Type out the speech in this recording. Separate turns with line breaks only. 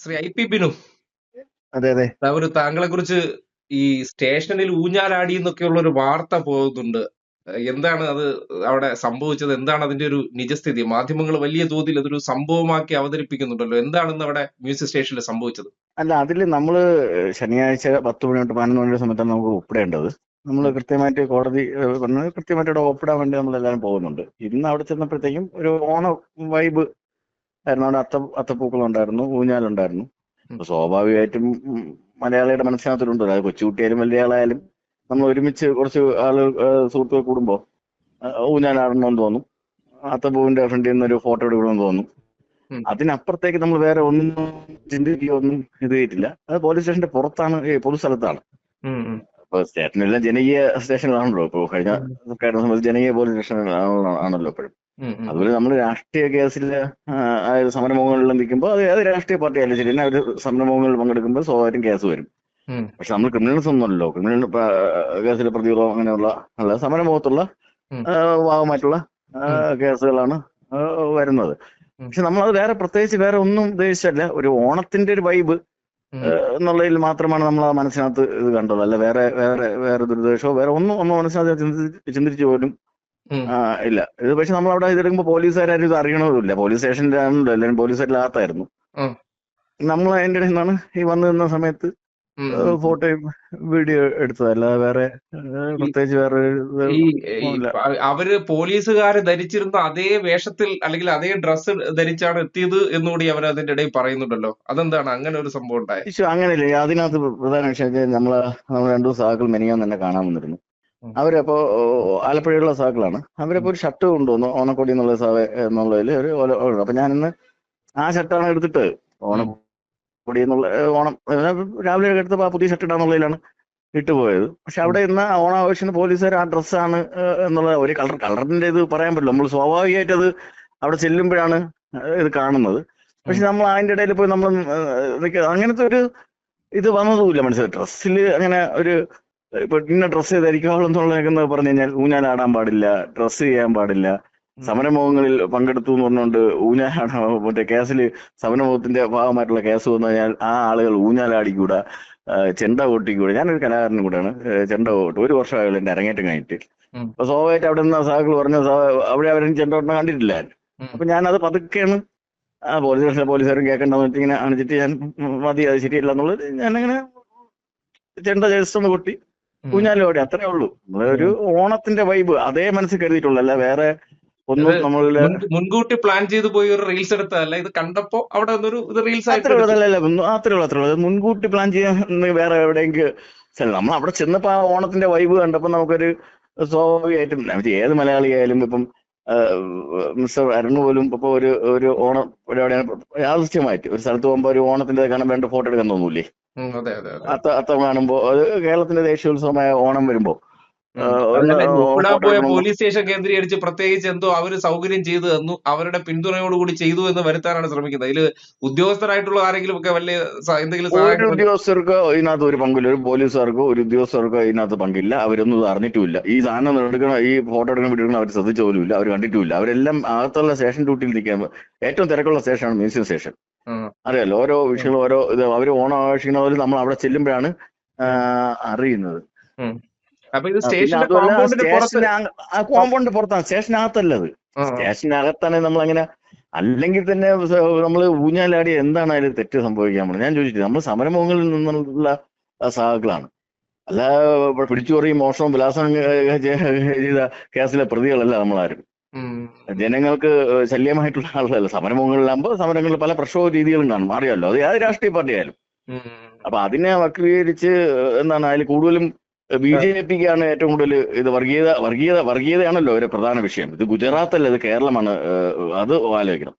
ശ്രീ ഐ.പി. ബിനു,
അതെ അതെ.
ഒരു താങ്കളെ കുറിച്ച് ഈ സ്റ്റേഷനിൽ ഊഞ്ഞാലാടി എന്നൊക്കെയുള്ള ഒരു വാർത്ത പോകുന്നുണ്ട്. എന്താണ് അത് അവിടെ സംഭവിച്ചത്? എന്താണ് അതിന്റെ ഒരു നിജസ്ഥിതി? മാധ്യമങ്ങൾ വലിയ തോതിൽ അതൊരു സംഭവമാക്കി അവതരിപ്പിക്കുന്നുണ്ടല്ലോ. എന്താണെന്ന് അവിടെ മ്യൂസിക് സ്റ്റേഷനിൽ സംഭവിച്ചത്?
അല്ല, അതിൽ നമ്മള് ശനിയാഴ്ച 10 മണി തൊട്ട് 11 മണിയുടെ സമയത്താണ് നമുക്ക് ഒപ്പിടേണ്ടത്. നമ്മൾ
ഉം.
കൃത്യമായിട്ട് കോടതി പറഞ്ഞത് കൃത്യമായിട്ട് അവിടെ ഒപ്പിടാൻ വേണ്ടി നമ്മളെല്ലാവരും പോകുന്നുണ്ട്. ഇന്ന് അവിടെ ചെന്നപ്പോഴത്തേക്കും ഒരു ഓണ വൈബ് ആയിരുന്നു. അവിടെ അത്തപ്പൂക്കളം ഉണ്ടായിരുന്നു, ഊഞ്ഞാലുണ്ടായിരുന്നു.
ഉം.
അപ്പൊ സ്വാഭാവികമായിട്ടും മലയാളിയുടെ മനസ്സിനകത്തുണ്ടല്ലോ, അത് കൊച്ചുകുട്ടിയായാലും വലിയ ആളായാലും നമ്മൾ ഒരുമിച്ച് കുറച്ച് ആള് സുഹൃത്തുക്കൾ കൂടുമ്പോൾ ഊഞ്ഞാലാടണമെന്ന് തോന്നും. അത്തപ്പൂവിന്റെ ഫ്രണ്ടിൽ നിന്ന് ഒരു ഫോട്ടോ എടുക്കണമെന്ന് തോന്നും.
ഉം.
അതിനപ്പുറത്തേക്ക് നമ്മൾ വേറെ ഒന്നും ചിന്തിക്കുകയോ ഒന്നും ഇത് ചെയ്തിട്ടില്ല. അത് പോലീസ് സ്റ്റേഷന്റെ പുറത്താണ്, പൊതു സ്ഥലത്താണ്.
ഉം. ഉം.
ഇപ്പൊ സ്റ്റേഷനെല്ലാം ജനകീയ സ്റ്റേഷനിലാണല്ലോ. ഇപ്പോൾ കഴിഞ്ഞ
ഉം.
സർക്കാരിനെ സംബന്ധിച്ച് ജനകീയ പോലീസ് സ്റ്റേഷനിലാണല്ലോ ഇപ്പോഴും.
ഉം. ഉം.
അതുപോലെ നമ്മൾ രാഷ്ട്രീയ കേസിൽ സമരമുഖങ്ങളിൽ നിൽക്കുമ്പോൾ അത് രാഷ്ട്രീയ പാർട്ടി ആയാലും ശരി തന്നെ അവർ സമരമുഖങ്ങളിൽ പങ്കെടുക്കുമ്പോൾ സ്വാഭാവികം കേസ് വരും.
ഉം.
പക്ഷെ നമ്മൾ ക്രിമിനൽസ് ഒന്നുമല്ലോ. ക്രിമിനൽ കേസിലെ പ്രതികളോ അങ്ങനെയുള്ള സമരമുഖത്തുള്ള
ഉം.
ഭാഗമായിട്ടുള്ള
ഉം.
കേസുകളാണ് വരുന്നത്.
ഉം.
പക്ഷെ നമ്മളത് പ്രത്യേകിച്ച് വേറെ ഒന്നും ഉദ്ദേശിച്ചല്ല. ഒരു ഓണത്തിന്റെ ഒരു വൈബ്
ഉം.
എന്നുള്ളതിൽ മാത്രമാണ് നമ്മൾ ആ മനസ്സിനകത്ത് ഇത് കണ്ടത്. അല്ല വേറെ വേറെ വേറെ ദുരുദ്ദേശമോ വേറെ ഒന്നും മനസ്സിനകത്ത് ചിന്തിച്ചു പോലും
ഉം.
ഇല്ല. ഇത് പക്ഷെ നമ്മൾ അവിടെ ഇതെടുക്കുമ്പോൾ പോലീസുകാരും ഇത് അറിയണമില്ല. പോലീസ് സ്റ്റേഷനിലാണല്ലോ, എല്ലാവരും പോലീസുകാരിനകത്തായിരുന്നു.
ഉം.
നമ്മൾ അതിൻ്റെ ഇടയിൽ നിന്നാണ് ഈ വന്നു നിന്ന സമയത്ത്
ഉം. ഉം.
ഫോട്ടോയും വീഡിയോ എടുത്തത്. അല്ലാതെ വേറെ
ഈ
പ്രത്യേകിച്ച് വേറെ
ഈ ഈ
ഇല്ല.
അവര് പോലീസുകാര് ധരിച്ചിരുന്ന അതേ വേഷത്തിൽ അല്ലെങ്കിൽ അതേ ഡ്രസ്സ് ധരിച്ചാണ് എത്തിയത് എന്നുകൂടി അവർ അതിന്റെ ഇടയിൽ പറയുന്നുണ്ടല്ലോ. അതെന്താണ് അങ്ങനെ ഒരു സംഭവം ഉണ്ടായത്?
അങ്ങനെയില്ല. അതിനകത്ത് പ്രധാന വിഷയം നമ്മൾ രണ്ടു സാഹകൾ മെനിയാൻ തന്നെ കാണാൻ വന്നിരുന്നു.
ഉം.
അവരപ്പോ ആലപ്പുഴയുള്ള സാഹകളാണ്. അവരപ്പോ ഒരു ഷർട്ട് കൊണ്ടുവന്നു, ഓണക്കോടി എന്നുള്ള എന്നുള്ളതിൽ ഒരു അപ്പൊ ഞാനിന്ന് ആ ഷർട്ടാണ് എടുത്തിട്ട്
ഉം.
ഓണക്കൊടി എന്നുള്ള ഓണം രാവിലെ എടുത്തപ്പോൾ ആ പുതിയ ഷർട്ട് ഇടാന്നുള്ളതിലാണ് ഇട്ടുപോയത്. പക്ഷെ
ഉം.
അവിടെ ഇന്ന് ഓണാഘോഷത്തിന് പോലീസുകാർ ആ ഡ്രസ്സാണ് എന്നുള്ള ഒരു കളറിന്റെ ഇത് പറയാൻ പറ്റില്ല. നമ്മൾ സ്വാഭാവികമായിട്ട് അത് അവിടെ ചെല്ലുമ്പോഴാണ് ഇത് കാണുന്നത്. പക്ഷെ നമ്മൾ അതിന്റെ ഇടയിൽ പോയി നമ്മൾ അങ്ങനത്തെ ഒരു ഇത് വന്നതുമില്ല മനസ്സിലായി. ഡ്രസ്സിൽ അങ്ങനെ ഒരു ഇപ്പൊ ഇന്ന ഡ്രസ്സ് ധരിക്കാവുള്ളൂ എന്നുള്ളതെന്ന് പറഞ്ഞു കഴിഞ്ഞാൽ ഊഞ്ഞാലാടാൻ പാടില്ല, ഡ്രസ്സ് ചെയ്യാൻ പാടില്ല, സമരമുഖങ്ങളിൽ പങ്കെടുത്തു എന്ന് പറഞ്ഞുകൊണ്ട് ഊഞ്ഞാലാടാൻ മറ്റേ കേസിൽ സമരമുഖത്തിന്റെ ഭാഗമായിട്ടുള്ള കേസ് വന്നു കഴിഞ്ഞാൽ ആ ആളുകൾ ഊഞ്ഞാലാടിക്കൂടാ, ചെണ്ട കൊട്ടിക്കൂടെ. ഞാനൊരു കലാകാരനും കൂടെയാണ്. ചെണ്ട കൊട്ട് 1 വർഷമായുള്ളൂ എന്റെ അരങ്ങേറ്റം കഴിഞ്ഞിട്ട്.
ഉം.
അപ്പൊ സ്വാഭാവികമായിട്ട് അവിടെ നിന്ന് സാഹകൾ പറഞ്ഞ അവിടെ അവരും ചെണ്ട കൊട്ടം കണ്ടിട്ടില്ല.
ഉം.
അപ്പൊ ഞാനത് പതുക്കെയാണ് പോലീസുകാരും കേൾക്കണ്ടെന്ന് വെച്ച് ഇങ്ങനെ കാണിച്ചിട്ട് ഞാൻ മതി, അത് ശരിയല്ല എന്നുള്ളത് ഞാനങ്ങനെ ചെണ്ട ജസ്റ്റ് ഒന്ന് കൊട്ടി
ഉം.
ഊഞ്ഞാലോടി, അത്രേ ഉള്ളൂ. ഒരു ഓണത്തിന്റെ വൈബ് അതേ മനസ്സിൽ കരുതിയിട്ടുള്ളൂ. അല്ല വേറെ ഒന്നും
ഇത്
നമ്മളില്
മുൻകൂട്ടി പ്ലാൻ ചെയ്ത് പോയി ഒരു റീൽസ് എടുത്തതല്ല. ഇത് കണ്ടപ്പോ അവിടെ ഒരു റീൽസ് ആയിട്ട്
അത്രേ ഉള്ളൂ.
എടുത്തു.
അല്ലല്ല, അത്രേ ഉള്ളൂ. അത് മുൻകൂട്ടി പ്ലാൻ ചെയ്യാൻ വേറെ എവിടെയെങ്കിലും നമ്മൾ അവിടെ ചെന്നപ്പോ ആ ഓണത്തിന്റെ വൈബ് കണ്ടപ്പോ നമുക്കൊരു സ്വാഭാവികമായിട്ടും ഏത് മലയാളിയായാലും ഇപ്പം മിസ്റ്റർ അരുൺ പോലും ഇപ്പൊ ഒരു ഓണം പരിപാടിയാണ് യാദൃശ്യമായിട്ട് ഒരു സ്ഥലത്ത് പോകുമ്പോ ഒരു ഓണത്തിന്റെ കാണാൻ വേണ്ട ഫോട്ടോ എടുക്കാൻ തോന്നൂലേ?
അതെ അതെ അതെ.
അത്തം കാണുമ്പോ അത് കേരളത്തിന്റെ ദേശീയോത്സവമായ ഓണം വരുമ്പോ ഒന്ന്
അതല്ല, ഒപ്പിടാൻ
ഫോട്ടോ
പോയ
എടുക്കണമെന്ന്.
പോലീസ് സ്റ്റേഷൻ കേന്ദ്രീകരിച്ച് പ്രത്യേകിച്ച് എന്തോ അവര് സൗകര്യം ചെയ്തു തന്നു, അവരുടെ പിന്തുണയോടുകൂടി ചെയ്തു എന്ന് വരുത്താനാണ് ശ്രമിക്കുന്നത്. അതിൽ ഉദ്യോഗസ്ഥരായിട്ടുള്ള ആരെങ്കിലും ഒക്കെ വലിയ എന്തെങ്കിലും
ഒരു
സഹായം?
ഉദ്യോഗസ്ഥർക്ക് ഇതിനകത്ത് ഒരു പങ്കില്ല. ഒരു പോലീസുകാർക്കോ ഒരു ഉദ്യോഗസ്ഥർക്കോ ഇതിനകത്ത് പങ്കില്ല. അവരൊന്നും ഇത് അറിഞ്ഞിട്ടുമില്ല. ഈ സാധനം എടുക്കണം, ഈ ഫോട്ടോ എടുക്കണം, വീഡിയോ എടുക്കണം അവർ ശ്രദ്ധിച്ച പോലുമില്ല. അവർ കണ്ടിട്ടുമില്ല. അവരെല്ലാം അകത്തുള്ള സ്റ്റേഷൻ ഡ്യൂട്ടിയിൽ നിൽക്കാൻ. ഏറ്റവും തിരക്കുള്ള സ്റ്റേഷനാണ് മ്യൂസിയം സ്റ്റേഷൻ. അറിയാലോ, ഓരോ വിഷയങ്ങളും ഓരോ ഇത് അവർ ഓണം ആഘോഷിക്കുന്ന പോലെ നമ്മൾ അവിടെ ചെല്ലുമ്പോഴാണ് അറിയുന്നത്.
അപ്പൊ ഇത്
പിന്നെ
സ്റ്റേഷന്റെ
അതുമല്ല,
കോമ്പൗണ്ടിന് പുറത്ത്.
ആ കോമ്പൗണ്ടിന്റെ പുറത്താണ്, സ്റ്റേഷനകത്തല്ലത്. സ്റ്റേഷനകത്താണ് നമ്മളങ്ങനെ. അല്ലെങ്കിൽ തന്നെ നമ്മൾ ഊഞ്ഞാലാടി എന്താണ് അതിൽ തെറ്റ് സംഭവിക്കാൻ പോകുന്നത്? ഞാൻ ചോദിച്ചിട്ട് നമ്മൾ സമരമുഖങ്ങളിൽ നിന്നുള്ള സഹാക്കളാണ്. അല്ല പിടിച്ചുപറിയും മോഷണവും വിലാസം ചെയ്ത കേസിലെ പ്രതികളല്ല നമ്മളാരും. ജനങ്ങൾക്ക് ശല്യമായിട്ടുള്ള ആളുകളല്ല. സമരമുഖങ്ങളിലാകുമ്പോൾ സമരങ്ങളിൽ പല പ്രക്ഷോഭ രീതികളും കാണും, അറിയാമല്ലോ. അത് ഏത് രാഷ്ട്രീയ പാർട്ടി ആയാലും. അപ്പൊ അതിനെ വക്രീകരിച്ച് എന്താണ് അതിൽ കൂടുതലും BJPക്കാണ് ഏറ്റവും കൂടുതൽ ഇത് വർഗീയതയാണല്ലോ ഒരു പ്രധാന വിഷയം. ഇത് ഗുജറാത്ത് അല്ല, ഇത് കേരളമാണ്. അത് ആലോചിക്കണം.